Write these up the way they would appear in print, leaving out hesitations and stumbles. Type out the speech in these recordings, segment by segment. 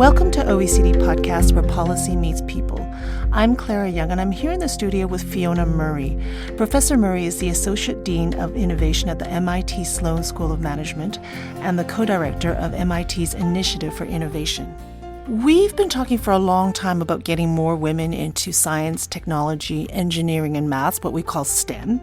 Welcome to OECD Podcast, where policy meets people. I'm Clara Young, and I'm here in the studio with Fiona Murray. Professor Murray is the Associate Dean of Innovation at the MIT Sloan School of Management and the co-director of MIT's Initiative for Innovation. We've been talking for a long time about getting more women into science, technology, engineering, and maths, what we call STEM.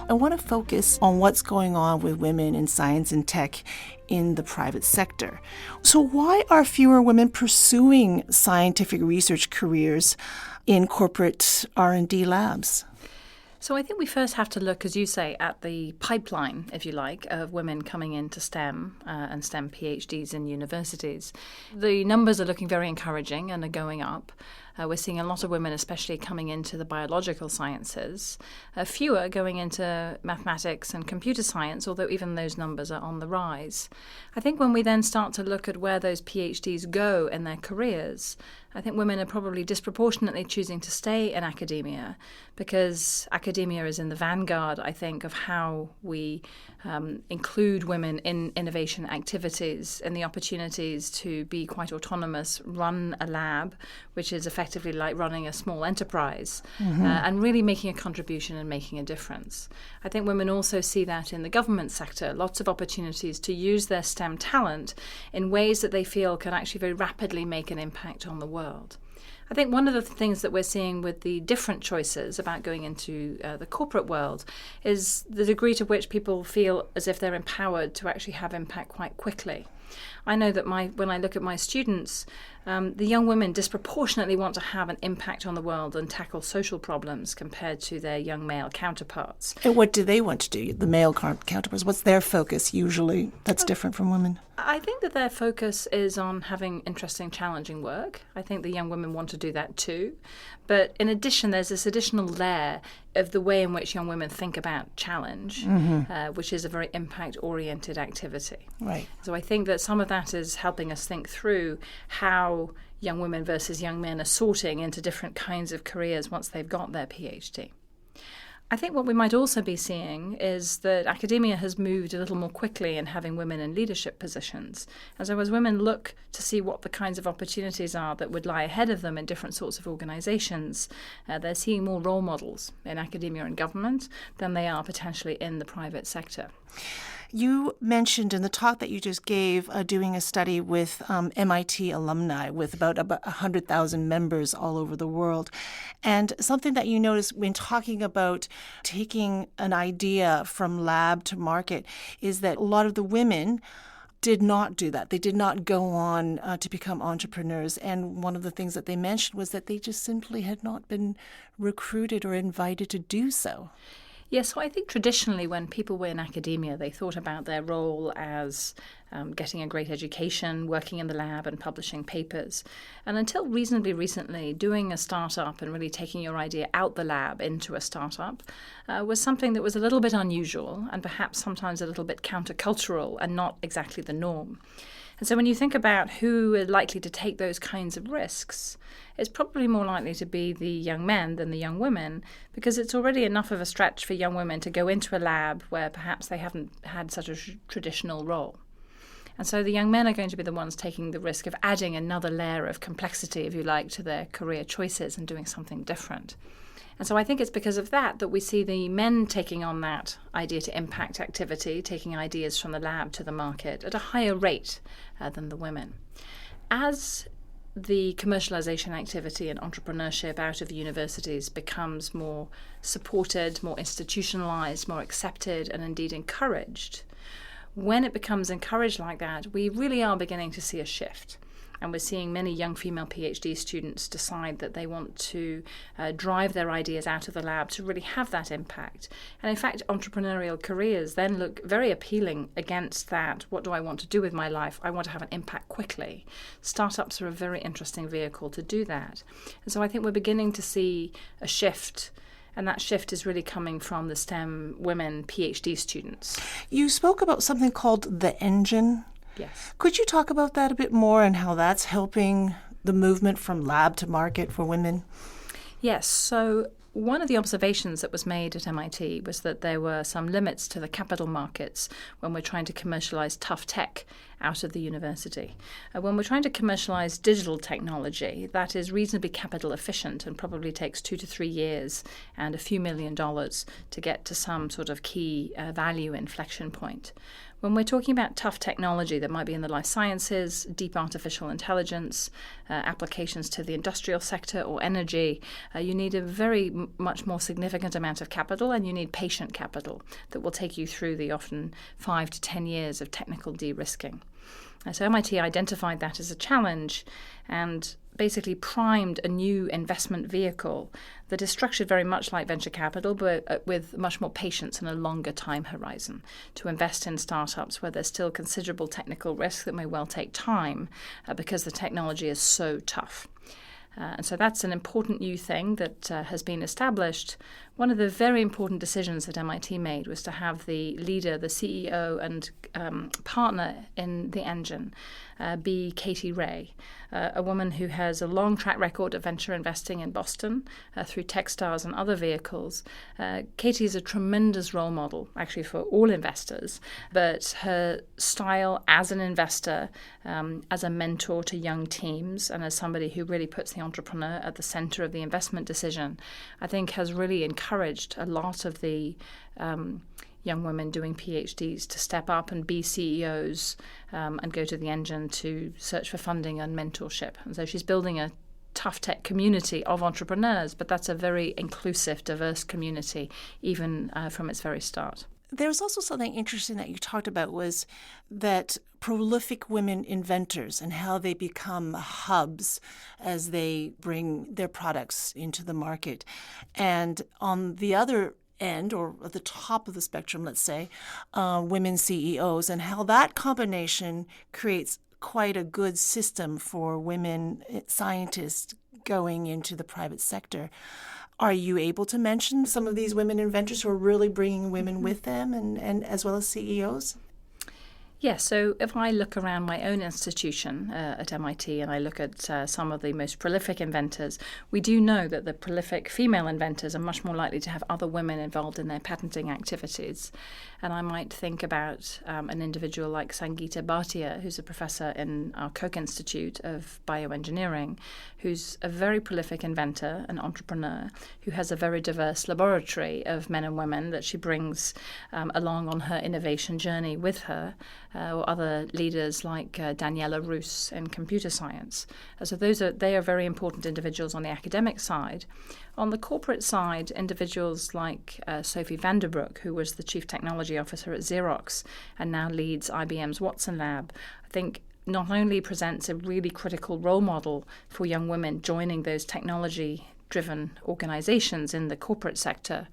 I want to focus on what's going on with women in science and tech in the private sector. So why are fewer women pursuing scientific research careers in corporate R&D labs? So I think we first have to look, as you say, at the pipeline, if you like, of women coming into STEM and STEM PhDs in universities. The numbers are looking very encouraging and are going up. We're seeing a lot of women, especially coming into the biological sciences, fewer going into mathematics and computer science, although even those numbers are on the rise. I think when we then start to look at where those PhDs go in their careers, I think women are probably disproportionately choosing to stay in academia because academia is in the vanguard, I think, of how we include women in innovation activities and the opportunities to be quite autonomous, run a lab, which is effectively like running a small enterprise, and really making a contribution and making a difference. I think women also see that in the government sector, lots of opportunities to use their STEM talent in ways that they feel can actually very rapidly make an impact on the world. I think one of the things that we're seeing with the different choices about going into the corporate world is the degree to which people feel as if they're empowered to actually have impact quite quickly. I know that when I look at my students, the young women disproportionately want to have an impact on the world and tackle social problems compared to their young male counterparts. And what do they want to do, the male counterparts? What's their focus usually that's different from women? I think that their focus is on having interesting, challenging work. I think the young women want to do that too. But in addition, there's this additional layer of the way in which young women think about challenge, which is a very impact-oriented activity. Right. So I think that some of that is helping us think through how young women versus young men are sorting into different kinds of careers once they've got their PhD. I think what we might also be seeing is that academia has moved a little more quickly in having women in leadership positions. And so as women look to see what the kinds of opportunities are that would lie ahead of them in different sorts of organizations, they're seeing more role models in academia and government than they are potentially in the private sector. You mentioned in the talk that you just gave doing a study with MIT alumni with about 100,000 members all over the world. And something that you noticed when talking about taking an idea from lab to market is that a lot of the women did not do that. They did not go on to become entrepreneurs. And one of the things that they mentioned was that they just simply had not been recruited or invited to do so. Yes, so I think traditionally when people were in academia, they thought about their role as getting a great education, working in the lab and publishing papers. And until reasonably recently, doing a startup and really taking your idea out the lab into a startup was something that was a little bit unusual and perhaps sometimes a little bit countercultural and not exactly the norm. And so when you think about who are likely to take those kinds of risks, it's probably more likely to be the young men than the young women, because it's already enough of a stretch for young women to go into a lab where perhaps they haven't had such a traditional role. And so the young men are going to be the ones taking the risk of adding another layer of complexity, if you like, to their career choices and doing something different. And so I think it's because of that we see the men taking on that idea to impact activity, taking ideas from the lab to the market at a higher rate than the women. As the commercialization activity and entrepreneurship out of universities becomes more supported, more institutionalized, more accepted, and indeed encouraged, when it becomes encouraged like that, we really are beginning to see a shift. And we're seeing many young female PhD students decide that they want to drive their ideas out of the lab to really have that impact. And in fact, entrepreneurial careers then look very appealing against that. What do I want to do with my life? I want to have an impact quickly. Startups are a very interesting vehicle to do that. And so I think we're beginning to see a shift. And that shift is really coming from the STEM women PhD students. You spoke about something called the engine. Yes. Could you talk about that a bit more and how that's helping the movement from lab to market for women? Yes. So one of the observations that was made at MIT was that there were some limits to the capital markets when we're trying to commercialize tough tech out of the university. When we're trying to commercialize digital technology, that is reasonably capital efficient and probably takes 2 to 3 years and a few $1 million to get to some sort of key value inflection point. When we're talking about tough technology that might be in the life sciences, deep artificial intelligence, applications to the industrial sector or energy, you need a very much more significant amount of capital, and you need patient capital that will take you through the often 5 to 10 years of technical de-risking. So MIT identified that as a challenge and basically primed a new investment vehicle that is structured very much like venture capital, but with much more patience and a longer time horizon to invest in startups where there's still considerable technical risk that may well take time because the technology is so tough. And so that's an important new thing that has been established. One of the very important decisions that MIT made was to have the leader, the CEO and partner in the engine be Katie Ray, a woman who has a long track record of venture investing in Boston through Techstars and other vehicles. Katie is a tremendous role model, actually, for all investors, but her style as an investor, as a mentor to young teams, and as somebody who really puts the entrepreneur at the center of the investment decision, I think has really encouraged a lot of the young women doing PhDs to step up and be CEOs and go to the engine to search for funding and mentorship. And so she's building a tough tech community of entrepreneurs, but that's a very inclusive, diverse community, even from its very start. There's also something interesting that you talked about was that prolific women inventors and how they become hubs as they bring their products into the market. And on the other end, or at the top of the spectrum, let's say, women CEOs, and how that combination creates quite a good system for women scientists going into the private sector. Are you able to mention some of these women inventors who are really bringing women with them and as well as CEOs? Yes, so if I look around my own institution at MIT and I look at some of the most prolific inventors, we do know that the prolific female inventors are much more likely to have other women involved in their patenting activities. And I might think about an individual like Sangeeta Bhatia, who's a professor in our Koch Institute of Bioengineering, who's a very prolific inventor, an entrepreneur, who has a very diverse laboratory of men and women that she brings along on her innovation journey with her. Or other leaders like Daniela Roos in computer science. So they are very important individuals on the academic side. On the corporate side, individuals like Sophie Vanderbroek, who was the chief technology officer at Xerox and now leads IBM's Watson Lab, I think not only presents a really critical role model for young women joining those technology-driven organizations in the corporate sector,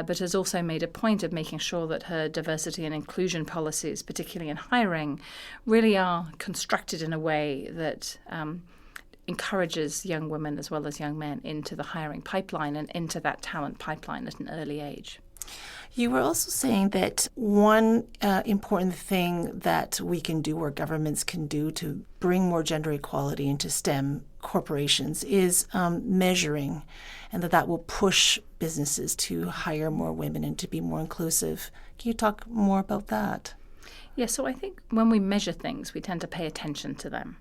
but has also made a point of making sure that her diversity and inclusion policies, particularly in hiring, really are constructed in a way that encourages young women as well as young men into the hiring pipeline and into that talent pipeline at an early age. You were also saying that one important thing that we can do or governments can do to bring more gender equality into STEM corporations is measuring, and that will push businesses to hire more women and to be more inclusive. Can you talk more about that? Yeah, so I think when we measure things, we tend to pay attention to them.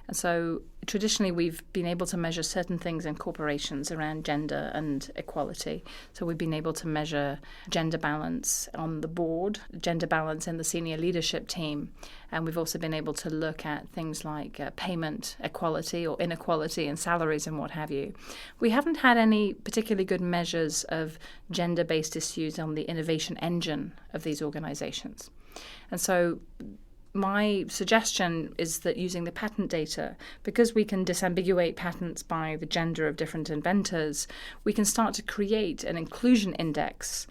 And so traditionally, we've been able to measure certain things in corporations around gender and equality. So we've been able to measure gender balance on the board, gender balance in the senior leadership team. And we've also been able to look at things like payment equality or inequality in salaries and what have you. We haven't had any particularly good measures of gender-based issues on the innovation engine of these organizations. And so my suggestion is that using the patent data, because we can disambiguate patents by the gender of different inventors, we can start to create an inclusion index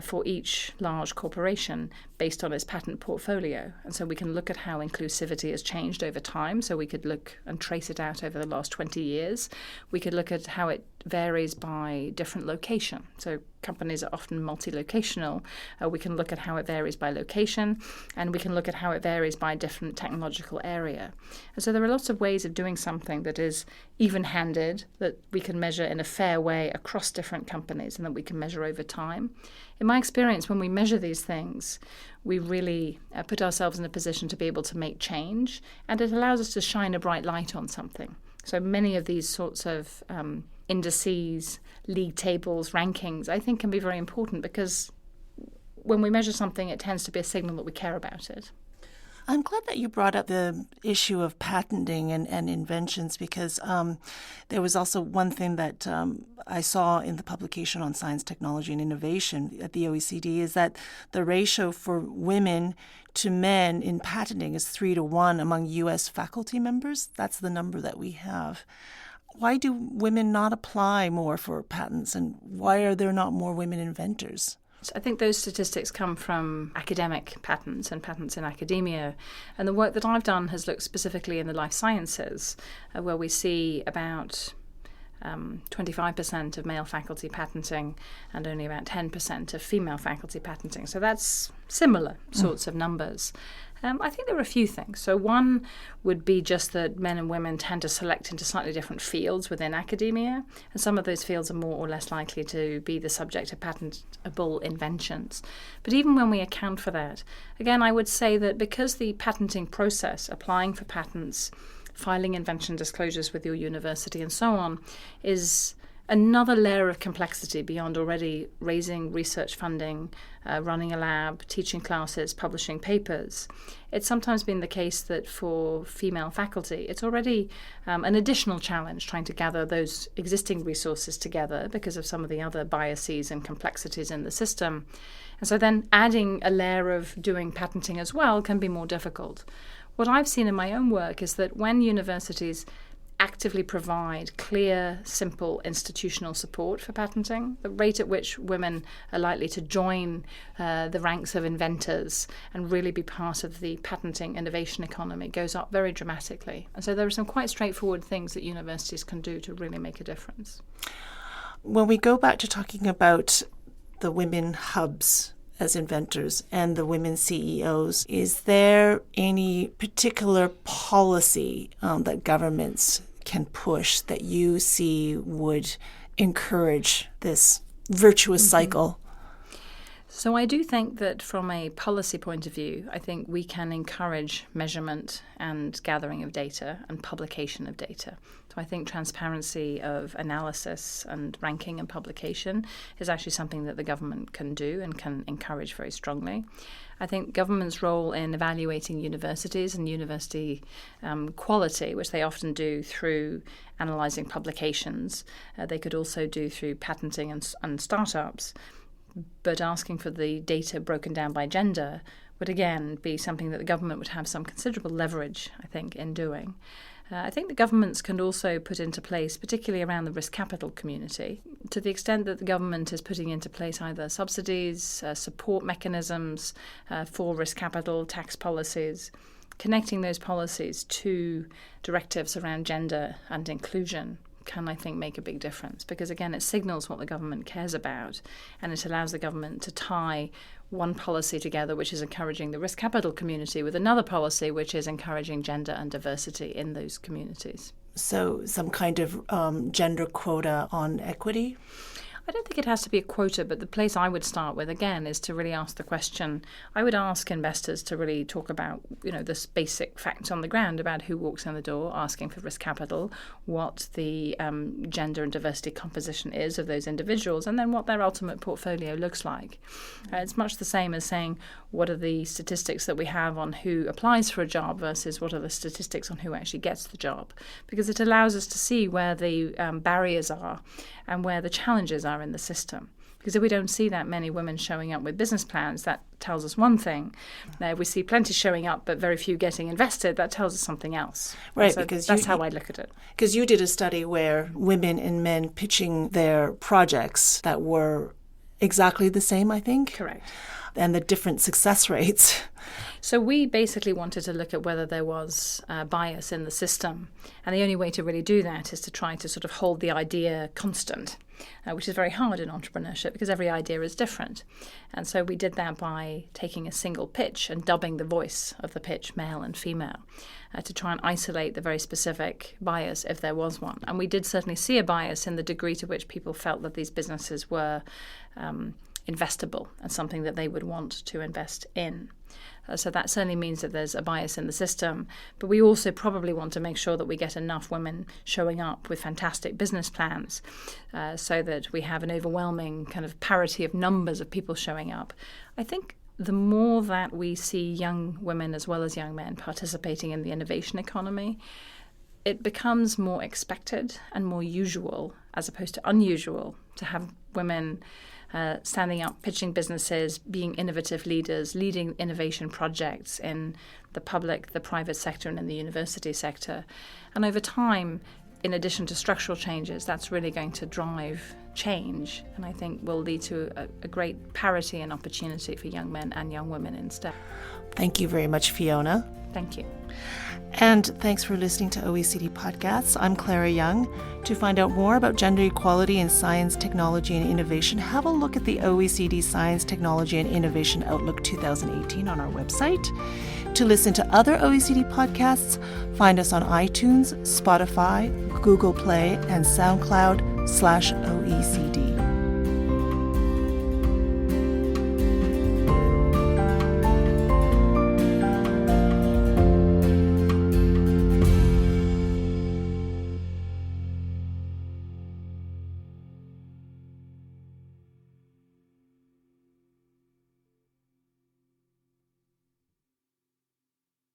for each large corporation based on its patent portfolio. And so we can look at how inclusivity has changed over time. So we could look and trace it out over the last 20 years. We could look at how it varies by different location. So companies are often multi-locational. We can look at how it varies by location, and we can look at how it varies by different technological area. And so there are lots of ways of doing something that is even-handed, that we can measure in a fair way across different companies and that we can measure over time. in my experience, when we measure these things, we really put ourselves in a position to be able to make change, and it allows us to shine a bright light on something. So many of these sorts of indices, league tables, rankings, I think can be very important because when we measure something, it tends to be a signal that we care about it. I'm glad that you brought up the issue of patenting and inventions because there was also one thing that I saw in the publication on science, technology, and innovation at the OECD is that the ratio for women to men in patenting is 3-1 among U.S. faculty members. That's the number that we have. Why do women not apply more for patents, and why are there not more women inventors? I think those statistics come from academic patents and patents in academia. And the work that I've done has looked specifically in the life sciences, where we see about 25% of male faculty patenting and only about 10% of female faculty patenting. So that's similar sorts of numbers. I think there are a few things. So one would be just that men and women tend to select into slightly different fields within academia, and some of those fields are more or less likely to be the subject of patentable inventions. But even when we account for that, again, I would say that because the patenting process, applying for patents, filing invention disclosures with your university and so on, is another layer of complexity beyond already raising research funding, running a lab, teaching classes, publishing papers. It's sometimes been the case that for female faculty, it's already an additional challenge trying to gather those existing resources together because of some of the other biases and complexities in the system. And so then adding a layer of doing patenting as well can be more difficult. What I've seen in my own work is that when universities actively provide clear, simple institutional support for patenting, the rate at which women are likely to join the ranks of inventors and really be part of the patenting innovation economy goes up very dramatically. And so there are some quite straightforward things that universities can do to really make a difference. When we go back to talking about the women hubs as inventors and the women CEOs, is there any particular policy that governments can push that you see would encourage this virtuous cycle? So I do think that from a policy point of view, I think we can encourage measurement and gathering of data and publication of data. So I think transparency of analysis and ranking and publication is actually something that the government can do and can encourage very strongly. I think government's role in evaluating universities and university quality, which they often do through analysing publications, they could also do through patenting and startups, but asking for the data broken down by gender would again be something that the government would have some considerable leverage, I think, in doing. I think the governments can also put into place, particularly around the risk capital community, to the extent that the government is putting into place either subsidies, support mechanisms for risk capital, tax policies, connecting those policies to directives around gender and inclusion can, I think, make a big difference because, again, it signals what the government cares about and it allows the government to tie one policy together which is encouraging the risk capital community with another policy which is encouraging gender and diversity in those communities. So some kind of gender quota on equity? I don't think it has to be a quota, but the place I would start with, again, is to really ask the question. I would ask investors to really talk about, this basic facts on the ground about who walks in the door asking for risk capital, what the gender and diversity composition is of those individuals, and then what their ultimate portfolio looks like. It's much the same as saying, what are the statistics that we have on who applies for a job versus what are the statistics on who actually gets the job? Because it allows us to see where the barriers are and where the challenges are in the system. Because if we don't see that many women showing up with business plans, that tells us one thing. If we see plenty showing up but very few getting invested, that tells us something else. Right, so because that's how I look at it. Because you did a study where women and men pitching their projects that were exactly the same, I think? Correct. And the different success rates. So we basically wanted to look at whether there was bias in the system. And the only way to really do that is to try to sort of hold the idea constant, which is very hard in entrepreneurship because every idea is different. And so we did that by taking a single pitch and dubbing the voice of the pitch, male and female, to try and isolate the very specific bias if there was one. And we did certainly see a bias in the degree to which people felt that these businesses were investable and something that they would want to invest in. So that certainly means that there's a bias in the system, but we also probably want to make sure that we get enough women showing up with fantastic business plans so that we have an overwhelming kind of parity of numbers of people showing up. I think the more that we see young women as well as young men participating in the innovation economy, it becomes more expected and more usual as opposed to unusual to have women standing up, pitching businesses, being innovative leaders, leading innovation projects in the public, the private sector, and in the university sector. And over time, in addition to structural changes, that's really going to drive change, and I think will lead to a great parity and opportunity for young men and young women in STEM. Thank you very much, Fiona. Thank you. And thanks for listening to OECD Podcasts. I'm Clara Young. To find out more about gender equality in science, technology, and innovation, have a look at the OECD Science, Technology, and Innovation Outlook 2018 on our website. To listen to other OECD podcasts, find us on iTunes, Spotify, Google Play, and SoundCloud/OECD.